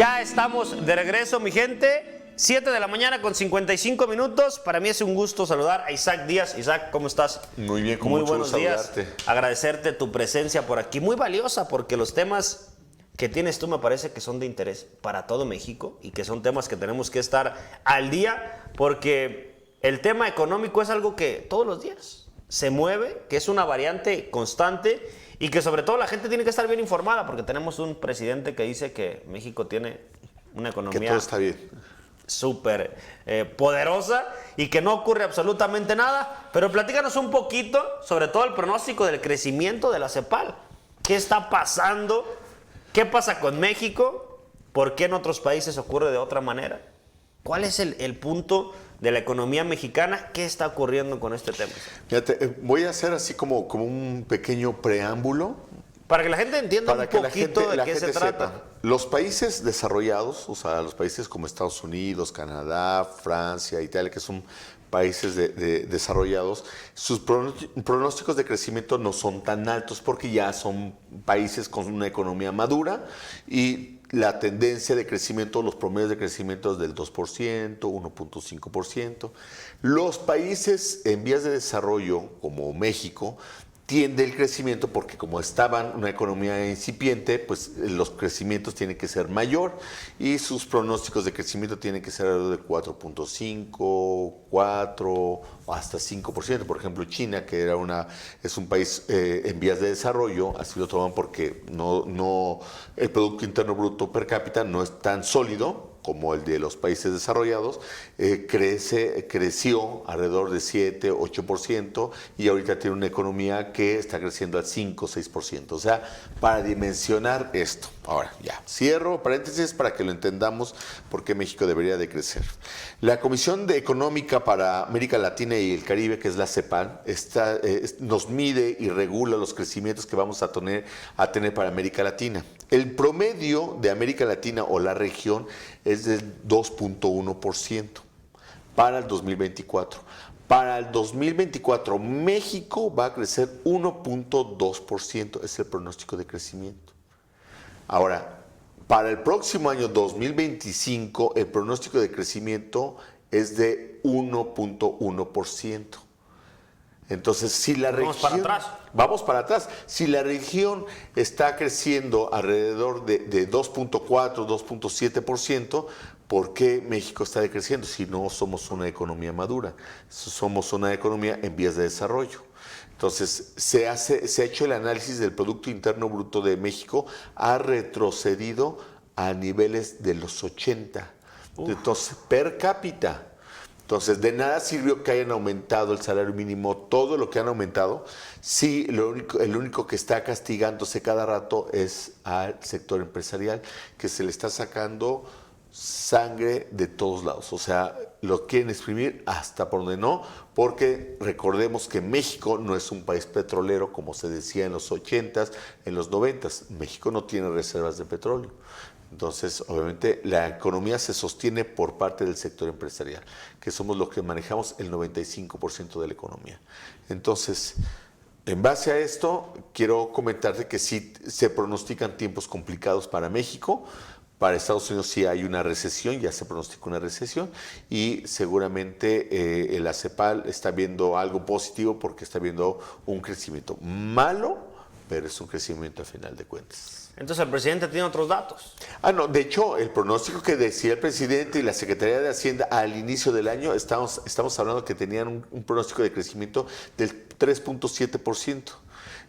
Ya estamos de regreso, mi gente. 7 de la mañana con 55 minutos. Para mí es un gusto saludar a Isaac Díaz. Isaac, ¿cómo estás? Muy bien, con Muy mucho buenos gusto días. saludarte. Agradecerte tu presencia por aquí. Muy valiosa porque los temas que tienes tú me parece que son de interés para todo México y que son temas que tenemos que estar al día porque el tema económico es algo que todos los días se mueve, que es una variante constante y que sobre todo la gente tiene que estar bien informada porque tenemos un presidente que dice que México tiene una Que economía todo está bien. súper poderosa y que no ocurre absolutamente nada. Pero platícanos un poquito sobre todo el pronóstico del crecimiento de la CEPAL. ¿Qué está pasando? ¿Qué pasa con México? ¿Por qué en otros países ocurre de otra manera? ¿Cuál es el punto de la economía mexicana? ¿Qué está ocurriendo con este tema? Fíjate, voy a hacer así como un pequeño preámbulo Para que la gente entienda un poquito de qué se trata. sepa. Los países desarrollados, o sea, los países como Estados Unidos, Canadá, Francia, Italia, que son países desarrollados, sus pronósticos de crecimiento no son tan altos porque ya son países con una economía madura y la tendencia de crecimiento, los promedios de crecimiento es del 2%, 1.5%. Los países en vías de desarrollo, como México, tiende el crecimiento porque como estaban una economía incipiente, pues los crecimientos tienen que ser mayor y sus pronósticos de crecimiento tienen que ser alrededor de 4.5, 4 o hasta 5%. Por ejemplo, China, que es un país en vías de desarrollo, así lo toman porque el Producto Interno Bruto per cápita no es tan sólido como el de los países desarrollados, creció alrededor de 7, 8% y ahorita tiene una economía que está creciendo al 5, 6%. O sea, para dimensionar esto. Ahora, ya, cierro paréntesis para que lo entendamos por qué México debería de crecer. La Comisión Económica para América Latina y el Caribe, que es la CEPAL, nos mide y regula los crecimientos que vamos a tener para América Latina. El promedio de América Latina o la región es del 2.1% para el 2024. Para el 2024, México va a crecer 1.2%, es el pronóstico de crecimiento. Ahora, para el próximo año 2025, el pronóstico de crecimiento es de 1.1%. Entonces, si la región... Vamos para atrás. Vamos para atrás. Si la región está creciendo alrededor de 2.4, 2.7%, ¿por qué México está decreciendo si no somos una economía madura? Somos una economía en vías de desarrollo. Entonces, se ha hecho el análisis del Producto Interno Bruto de México, ha retrocedido a niveles de los 80. Entonces, per cápita. Entonces, de nada sirvió que hayan aumentado el salario mínimo, todo lo que han aumentado, sí, el único que está castigándose cada rato es al sector empresarial, que se le está sacando sangre de todos lados. O sea, lo quieren exprimir hasta por donde no, porque recordemos que México no es un país petrolero, como se decía en los 80s, en los 90s. México no tiene reservas de petróleo. Entonces, obviamente, la economía se sostiene por parte del sector empresarial, que somos los que manejamos el 95% de la economía. Entonces, en base a esto, quiero comentarte que sí se pronostican tiempos complicados para México. Para Estados Unidos sí hay una recesión, ya se pronostica una recesión y seguramente la CEPAL está viendo algo positivo porque está viendo un crecimiento malo, pero es un crecimiento al final de cuentas. Entonces el presidente tiene otros datos. No, de hecho, el pronóstico que decía el presidente y la Secretaría de Hacienda al inicio del año, estamos hablando que tenían un pronóstico de crecimiento del 3.7%.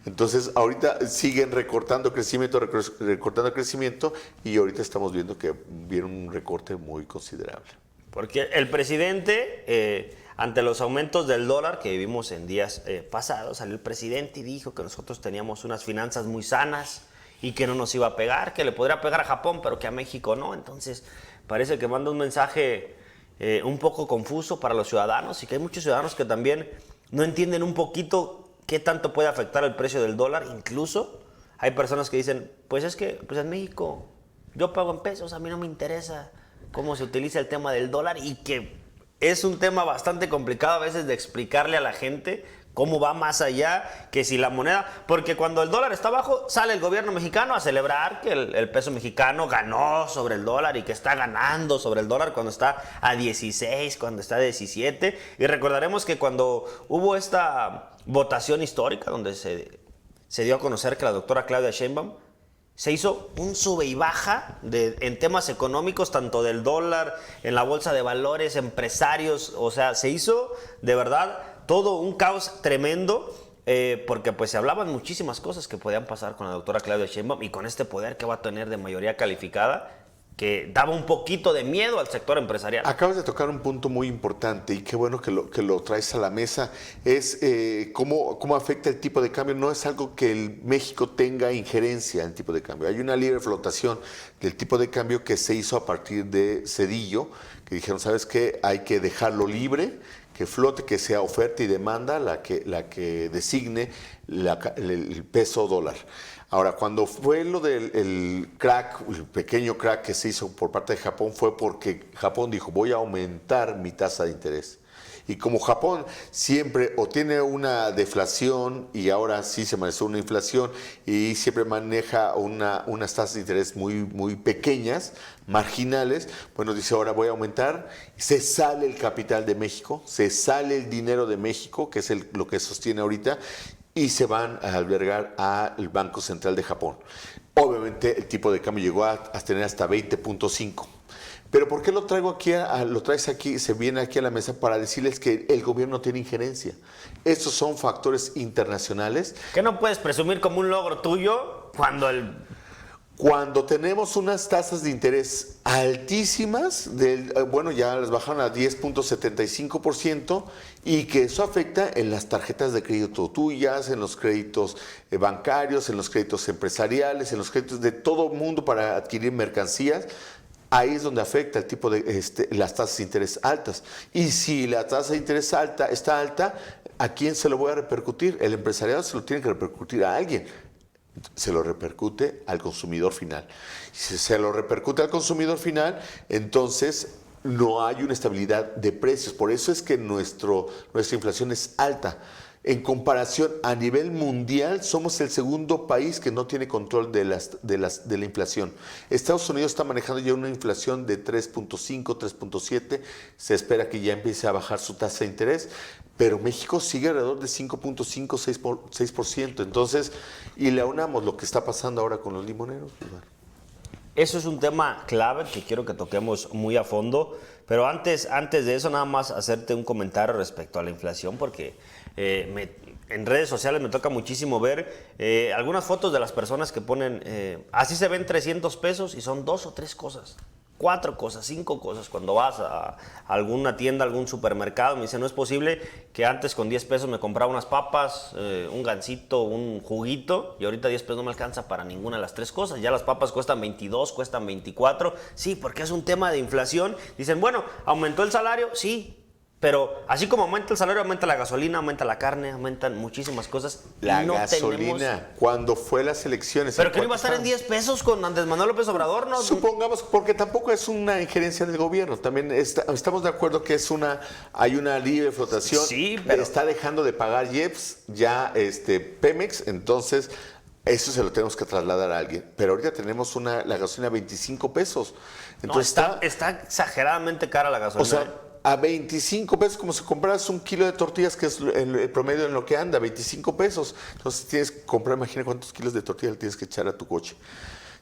Entonces, ahorita siguen recortando crecimiento y ahorita estamos viendo que viene un recorte muy considerable. Porque el presidente, ante los aumentos del dólar que vivimos en días pasados, salió el presidente y dijo que nosotros teníamos unas finanzas muy sanas y que no nos iba a pegar, que le podría pegar a Japón, pero que a México no. Entonces, parece que manda un mensaje un poco confuso para los ciudadanos y que hay muchos ciudadanos que también no entienden un poquito qué tanto puede afectar el precio del dólar. Incluso hay personas que dicen, pues es que en México yo pago en pesos, a mí no me interesa cómo se utiliza el tema del dólar y que es un tema bastante complicado a veces de explicarle a la gente ¿Cómo va más allá que si la moneda? Porque cuando el dólar está bajo, sale el gobierno mexicano a celebrar que el peso mexicano ganó sobre el dólar y que está ganando sobre el dólar cuando está a 16, cuando está a 17. Y recordaremos que cuando hubo esta votación histórica donde se dio a conocer que la doctora Claudia Sheinbaum se hizo un sube y baja en temas económicos, tanto del dólar, en la bolsa de valores, empresarios, o sea, se hizo de verdad todo un caos tremendo, porque pues se hablaban muchísimas cosas que podían pasar con la doctora Claudia Sheinbaum y con este poder que va a tener de mayoría calificada, que daba un poquito de miedo al sector empresarial. Acabas de tocar un punto muy importante y qué bueno que lo traes a la mesa. Es cómo afecta el tipo de cambio. No es algo que el México tenga injerencia en el tipo de cambio. Hay una libre flotación del tipo de cambio que se hizo a partir de Zedillo, que dijeron, ¿sabes qué? Hay que dejarlo libre, que flote, que sea oferta y demanda la que designe el peso dólar. Ahora, cuando fue lo del crack, el pequeño crack que se hizo por parte de Japón, fue porque Japón dijo, voy a aumentar mi tasa de interés. Y como Japón siempre o tiene una deflación y ahora sí se maneja una inflación y siempre maneja unas tasas de interés muy pequeñas, marginales, bueno, dice ahora voy a aumentar, se sale el capital de México, se sale el dinero de México, que es lo que sostiene ahorita, y se van a albergar al Banco Central de Japón. Obviamente el tipo de cambio llegó a tener hasta 20.5. Pero ¿por qué lo traigo aquí, lo traes aquí, se viene aquí a la mesa para decirles que el gobierno tiene injerencia? Estos son factores internacionales. ¿Qué no puedes presumir como un logro tuyo Cuando tenemos unas tasas de interés altísimas, bueno, ya las bajaron a 10.75% y que eso afecta en las tarjetas de crédito tuyas, en los créditos bancarios, en los créditos empresariales, en los créditos de todo el mundo para adquirir mercancías. Ahí es donde afecta el tipo de las tasas de interés altas. Y si la tasa de interés está alta, ¿a quién se lo voy a repercutir? El empresariado se lo tiene que repercutir a alguien. Se lo repercute al consumidor final. Si se lo repercute al consumidor final, entonces no hay una estabilidad de precios. Por eso es que nuestra inflación es alta. En comparación a nivel mundial, somos el segundo país que no tiene control de la inflación. Estados Unidos está manejando ya una inflación de 3.5, 3.7. Se espera que ya empiece a bajar su tasa de interés, pero México sigue alrededor de 5.5, 6%. Entonces, y le aunamos lo que está pasando ahora con los limoneros. Eso es un tema clave que quiero que toquemos muy a fondo, pero antes de eso nada más hacerte un comentario respecto a la inflación, porque en redes sociales me toca muchísimo ver algunas fotos de las personas que ponen, así se ven 300 pesos y son 2 o 3 cosas. 4 cosas, 5 cosas. Cuando vas a alguna tienda, algún supermercado, me dice, no es posible que antes con 10 pesos me compraba unas papas, un gansito, un juguito, y ahorita 10 pesos no me alcanza para ninguna de las 3 cosas. Ya las papas cuestan 22, cuestan 24. Sí, porque es un tema de inflación. Dicen, bueno, ¿aumentó el salario? Sí. Pero así como aumenta el salario, aumenta la gasolina, aumenta la carne, aumentan muchísimas cosas. La gasolina, cuando fue las elecciones. Pero que no iba a estar en 10 pesos con Andrés Manuel López Obrador, ¿no? Supongamos, porque tampoco es una injerencia del gobierno. También estamos de acuerdo que hay una libre flotación. Sí, pero está dejando de pagar IEPS ya Pemex, entonces eso se lo tenemos que trasladar a alguien. Pero ahorita tenemos la gasolina a 25 pesos. Entonces no, está exageradamente cara la gasolina. O sea, a 25 pesos, como si compraras un kilo de tortillas, que es el promedio en lo que anda, 25 pesos. Entonces tienes que comprar, imagina cuántos kilos de tortillas le tienes que echar a tu coche.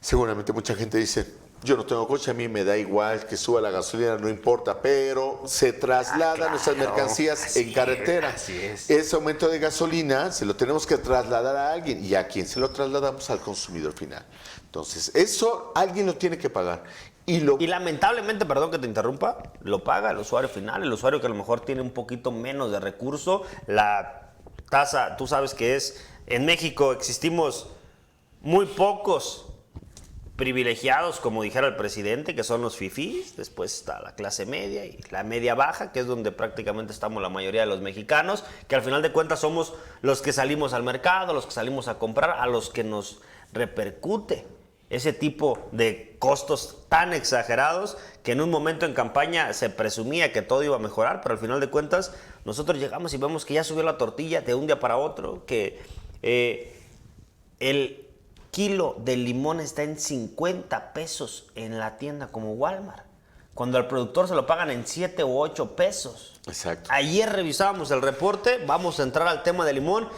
Seguramente mucha gente dice, yo no tengo coche, a mí me da igual que suba la gasolina, no importa, pero se trasladan nuestras mercancías en carretera. Así es. Ese aumento de gasolina se lo tenemos que trasladar a alguien. ¿Y a quién se lo trasladamos? Al consumidor final. Entonces, eso alguien lo tiene que pagar. Y lamentablemente, perdón que te interrumpa, lo paga el usuario final, el usuario que a lo mejor tiene un poquito menos de recurso. La tasa, tú sabes que en México existimos muy pocos privilegiados, como dijera el presidente, que son los fifís. Después está la clase media y la media baja, que es donde prácticamente estamos la mayoría de los mexicanos, que al final de cuentas somos los que salimos al mercado, los que salimos a comprar, a los que nos repercute ese tipo de costos tan exagerados que en un momento en campaña se presumía que todo iba a mejorar, pero al final de cuentas Nosotros llegamos y vemos que ya subió la tortilla de un día para otro, que el kilo de limón está en 50 pesos en la tienda como Walmart, cuando al productor se lo pagan en 7 u 8 pesos. Exacto. Ayer revisábamos el reporte, vamos a entrar al tema del limón.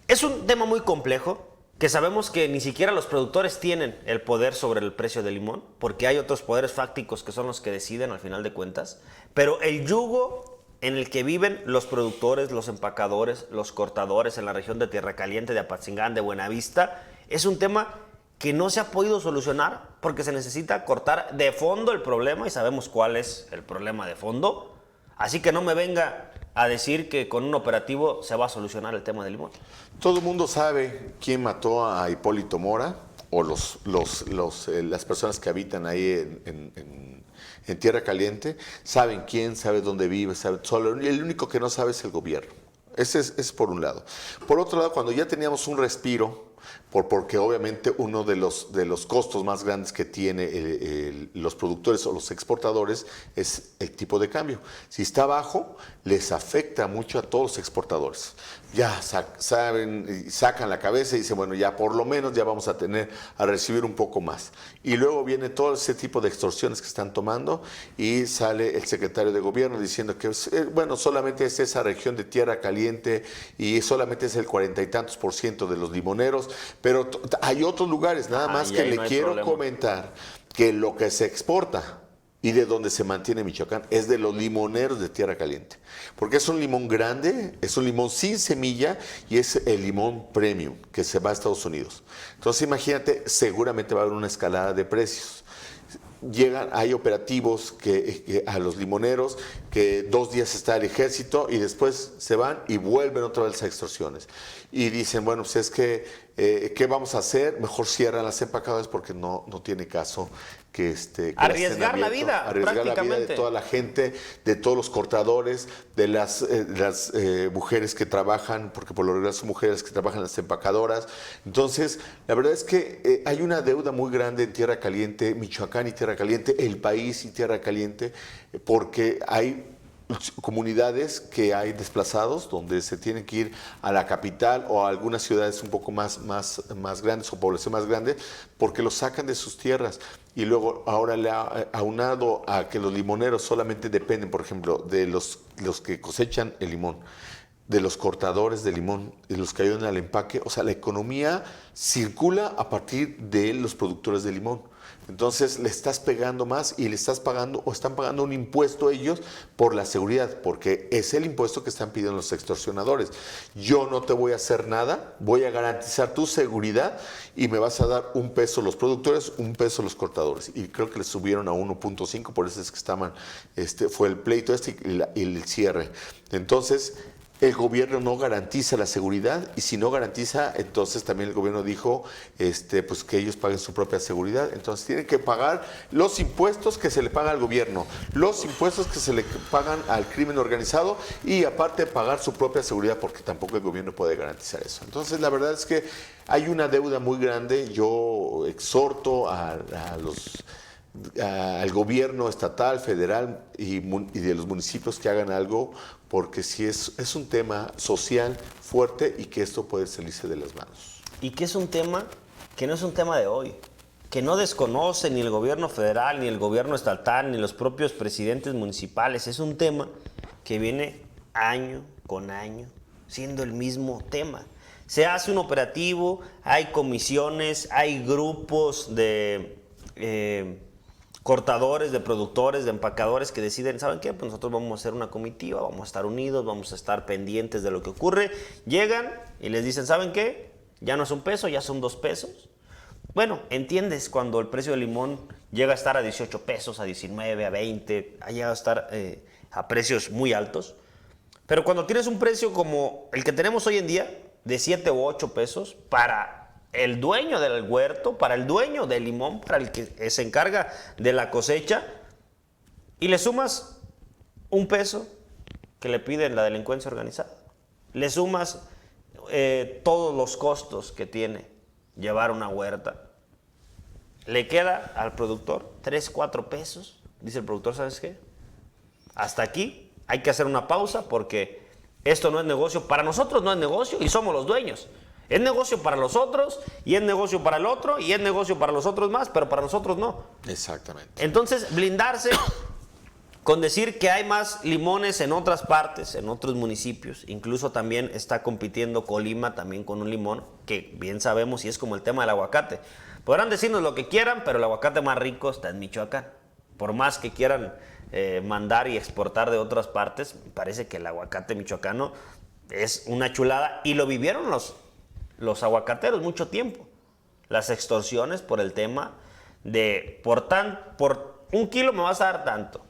Es un tema muy complejo, que sabemos que ni siquiera los productores tienen el poder sobre el precio del limón, porque hay otros poderes fácticos que son los que deciden al final de cuentas, pero el yugo en el que viven los productores, los empacadores, los cortadores en la región de Tierra Caliente, de Apatzingán, de Buenavista, es un tema que no se ha podido solucionar porque se necesita cortar de fondo el problema y sabemos cuál es el problema de fondo. Así que no me venga a decir que con un operativo se va a solucionar el tema del limón. Todo el mundo sabe quién mató a Hipólito Mora o las personas que habitan ahí en Tierra Caliente. Saben quién, saben dónde vive, saben, solo el único que no sabe es el gobierno. Ese es por un lado. Por otro lado, cuando ya teníamos un respiro, porque obviamente uno de los costos más grandes que tiene los productores o los exportadores es el tipo de cambio. Si está bajo, les afecta mucho a todos los exportadores. Ya saben, sacan la cabeza y dicen, bueno, ya por lo menos ya vamos a recibir un poco más. Y luego viene todo ese tipo de extorsiones que están tomando y sale el secretario de gobierno diciendo que, bueno, solamente es esa región de Tierra Caliente y solamente es el 40 y tantos % de los limoneros, pero hay otros lugares, nada más que le quiero comentar que lo que se exporta y de donde se mantiene Michoacán es de los limoneros de Tierra Caliente, porque es un limón grande, es un limón sin semilla y es el limón premium que se va a Estados Unidos. Entonces imagínate, seguramente va a haber una escalada de precios. Hay operativos que a los limoneros que 2 días está el ejército y después se van y vuelven otra vez a extorsiones. Y dicen, bueno, pues es que, ¿qué vamos a hacer? Mejor cierran las empacadoras porque no tiene caso que arriesgar la vida, arriesgar la vida prácticamente. de toda la gente, de todos los cortadores, de las mujeres que trabajan, porque por lo general son mujeres que trabajan en las empacadoras. Entonces, la verdad es que hay una deuda muy grande en Tierra Caliente, Michoacán y Tierra Caliente, el país y Tierra Caliente, porque hay comunidades que hay desplazados donde se tienen que ir a la capital o a algunas ciudades un poco más grandes o población más grande porque los sacan de sus tierras y luego ahora le ha aunado a que los limoneros solamente dependen, por ejemplo, de los que cosechan el limón, de los cortadores de limón, de los que ayudan al empaque. O sea, la economía circula a partir de los productores de limón. Entonces le estás pegando más y le estás pagando o están pagando un impuesto ellos por la seguridad, porque es el impuesto que están pidiendo los extorsionadores. Yo no te voy a hacer nada, voy a garantizar tu seguridad y me vas a dar $1 los productores, $1 los cortadores. Y creo que le subieron a 1.5, por eso es que estaban, fue el pleito y el cierre. Entonces, el gobierno no garantiza la seguridad y si no garantiza, entonces también el gobierno dijo pues que ellos paguen su propia seguridad. Entonces tienen que pagar los impuestos que se le paga al gobierno, los impuestos que se le pagan al crimen organizado y aparte pagar su propia seguridad porque tampoco el gobierno puede garantizar eso. Entonces la verdad es que hay una deuda muy grande. Yo exhorto al gobierno estatal, federal y de los municipios que hagan algo, porque sí es un tema social fuerte y que esto puede salirse de las manos. Y que es un tema que no es un tema de hoy, que no desconoce ni el gobierno federal, ni el gobierno estatal, ni los propios presidentes municipales. Es un tema que viene año con año siendo el mismo tema. Se hace un operativo, hay comisiones, hay grupos de cortadores, de productores, de empacadores que deciden, ¿saben qué? Pues nosotros vamos a hacer una comitiva, vamos a estar unidos, vamos a estar pendientes de lo que ocurre. Llegan y les dicen, ¿saben qué? Ya no es $1, ya son $2. Bueno, entiendes cuando el precio del limón llega a estar a 18 pesos, a 19, a 20, ha llegado a estar a precios muy altos. Pero cuando tienes un precio como el que tenemos hoy en día, de 7 u 8 pesos, para el dueño del huerto, para el dueño del limón, para el que se encarga de la cosecha, y le sumas $1 que le piden la delincuencia organizada, le sumas todos los costos que tiene llevar una huerta, le queda al productor 3, 4 pesos. Dice el productor, ¿sabes qué? Hasta aquí hay que hacer una pausa porque esto no es negocio. Para nosotros no es negocio y somos los dueños. Es negocio para los otros y es negocio para el otro y es negocio para los otros más, pero para nosotros no. Exactamente. Entonces, blindarse con decir que hay más limones en otras partes, en otros municipios. Incluso también está compitiendo Colima también con un limón que bien sabemos y es como el tema del aguacate. Podrán decirnos lo que quieran, pero el aguacate más rico está en Michoacán. Por más que quieran mandar y exportar de otras partes, parece que el aguacate michoacano es una chulada y lo vivieron los aguacateros mucho tiempo. Las extorsiones por el tema de por 1 kilo me vas a dar tanto.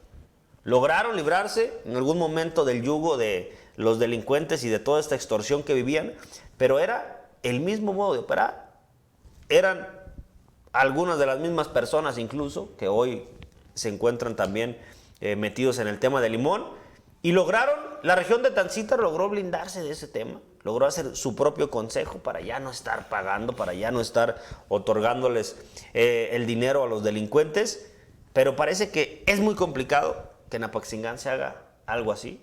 Lograron librarse en algún momento del yugo de los delincuentes y de toda esta extorsión que vivían, pero era el mismo modo de operar. Eran algunas de las mismas personas incluso que hoy se encuentran también metidos en el tema del limón y la región de Tancítaro logró blindarse de ese tema, logró hacer su propio consejo para ya no estar pagando, para ya no estar otorgándoles el dinero a los delincuentes, pero parece que es muy complicado que en Apaxingán se haga algo así,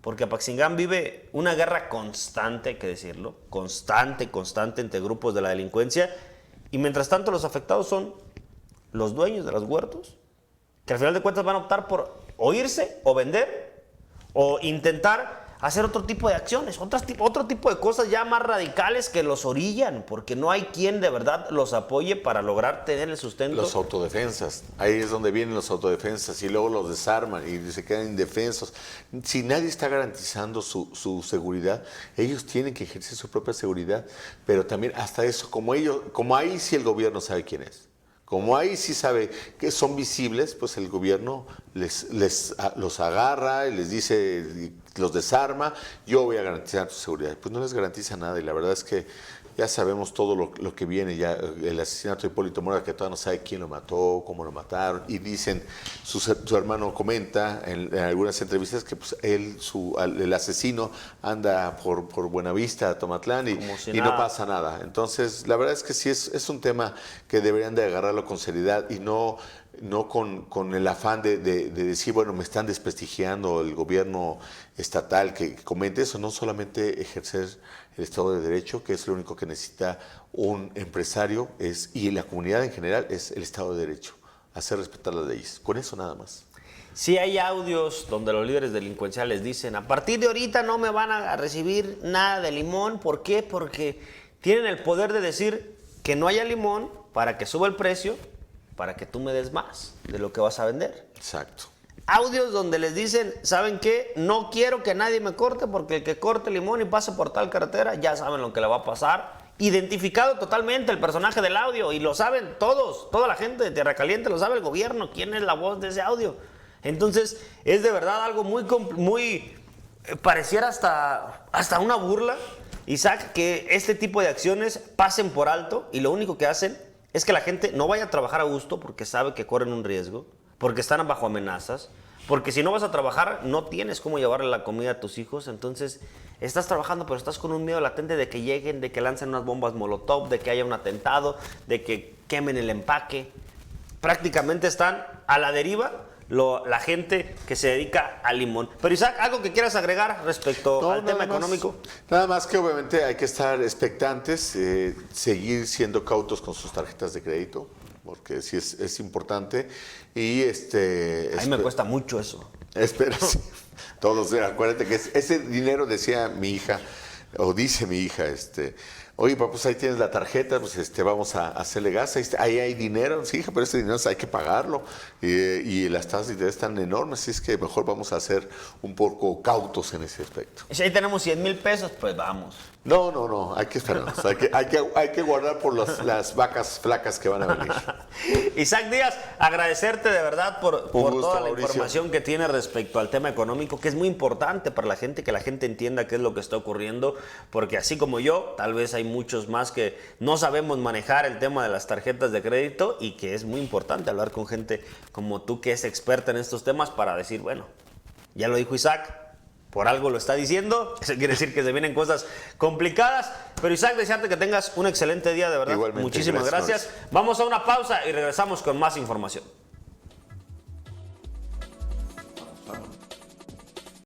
porque Apaxingán vive una guerra constante, hay que decirlo, constante entre grupos de la delincuencia, y mientras tanto los afectados son los dueños de los huertos, que al final de cuentas van a optar por o irse o vender o intentar hacer otro tipo de acciones, otro tipo de cosas ya más radicales que los orillan, porque no hay quien de verdad los apoye para lograr tener el sustento. Los autodefensas, ahí es donde vienen los autodefensas y luego los desarman y se quedan indefensos. Si nadie está garantizando su seguridad, ellos tienen que ejercer su propia seguridad, pero también hasta eso, como ahí sí el gobierno sabe quién es. Como ahí sí sabe que son visibles, pues el gobierno los agarra y les dice, los desarma, yo voy a garantizar tu seguridad. Pues no les garantiza nada y la verdad es que ya sabemos todo lo que viene, ya el asesinato de Hipólito Mora, que todavía no sabe quién lo mató, cómo lo mataron, y dicen, su hermano comenta en algunas entrevistas que pues, el asesino anda por Buenavista, Tomatlán, y no pasa nada. Entonces, la verdad es que sí es un tema que deberían de agarrarlo con seriedad y no con el afán de decir, bueno, me están desprestigiando el gobierno estatal que comente eso, no solamente ejercer el Estado de Derecho, que es lo único que necesita un empresario y la comunidad en general es el Estado de Derecho, hacer respetar las leyes, con eso nada más. Sí hay audios donde los líderes delincuenciales dicen, a partir de ahorita no me van a recibir nada de limón, ¿por qué? Porque tienen el poder de decir que no haya limón para que suba el precio, para que tú me des más de lo que vas a vender. Exacto. Audios donde les dicen, ¿saben qué? No quiero que nadie me corte porque el que corte limón y pase por tal carretera, ya saben lo que le va a pasar. Identificado totalmente el personaje del audio y lo saben todos, toda la gente de Tierra Caliente, lo sabe el gobierno, quién es la voz de ese audio. Entonces, es de verdad algo muy pareciera hasta una burla, Isaac, que este tipo de acciones pasen por alto y lo único que hacen es que la gente no vaya a trabajar a gusto porque sabe que corren un riesgo, porque están bajo amenazas, porque si no vas a trabajar no tienes cómo llevarle la comida a tus hijos, entonces estás trabajando pero estás con un miedo latente de que lleguen, de que lancen unas bombas molotov, de que haya un atentado, de que quemen el empaque. Prácticamente están a la deriva la gente que se dedica al limón. Pero Isaac, ¿algo que quieras agregar respecto al tema económico? Nada más que obviamente hay que estar expectantes, seguir siendo cautos con sus tarjetas de crédito, porque sí es importante. Y a mí me cuesta mucho eso. Espera, sí. Todos, acuérdate que ese dinero, decía mi hija, o dice mi hija, oye, papá, pues ahí tienes la tarjeta, pues vamos a hacerle gas, ahí hay dinero, sí, hija, pero ese dinero hay que pagarlo, y las tasas de interés están enormes, así es que mejor vamos a ser un poco cautos en ese aspecto. Si ahí tenemos 100,000 pesos, pues vamos. No, hay que esperarnos, hay que guardar por las vacas flacas que van a venir. Isaac Díaz, agradecerte de verdad por gusto, toda la Mauricio. información que tiene respecto al tema económico, que es muy importante para la gente, que la gente entienda qué es lo que está ocurriendo, porque así como yo, tal vez hay muchos más que no sabemos manejar el tema de las tarjetas de crédito y que es muy importante hablar con gente como tú que es experta en estos temas para decir, bueno, ya lo dijo Isaac, por algo lo está diciendo, eso quiere decir que se vienen cosas complicadas, pero Isaac, desearte que tengas un excelente día, de verdad. Igualmente, muchísimas gracias. Vamos a una pausa y regresamos con más información.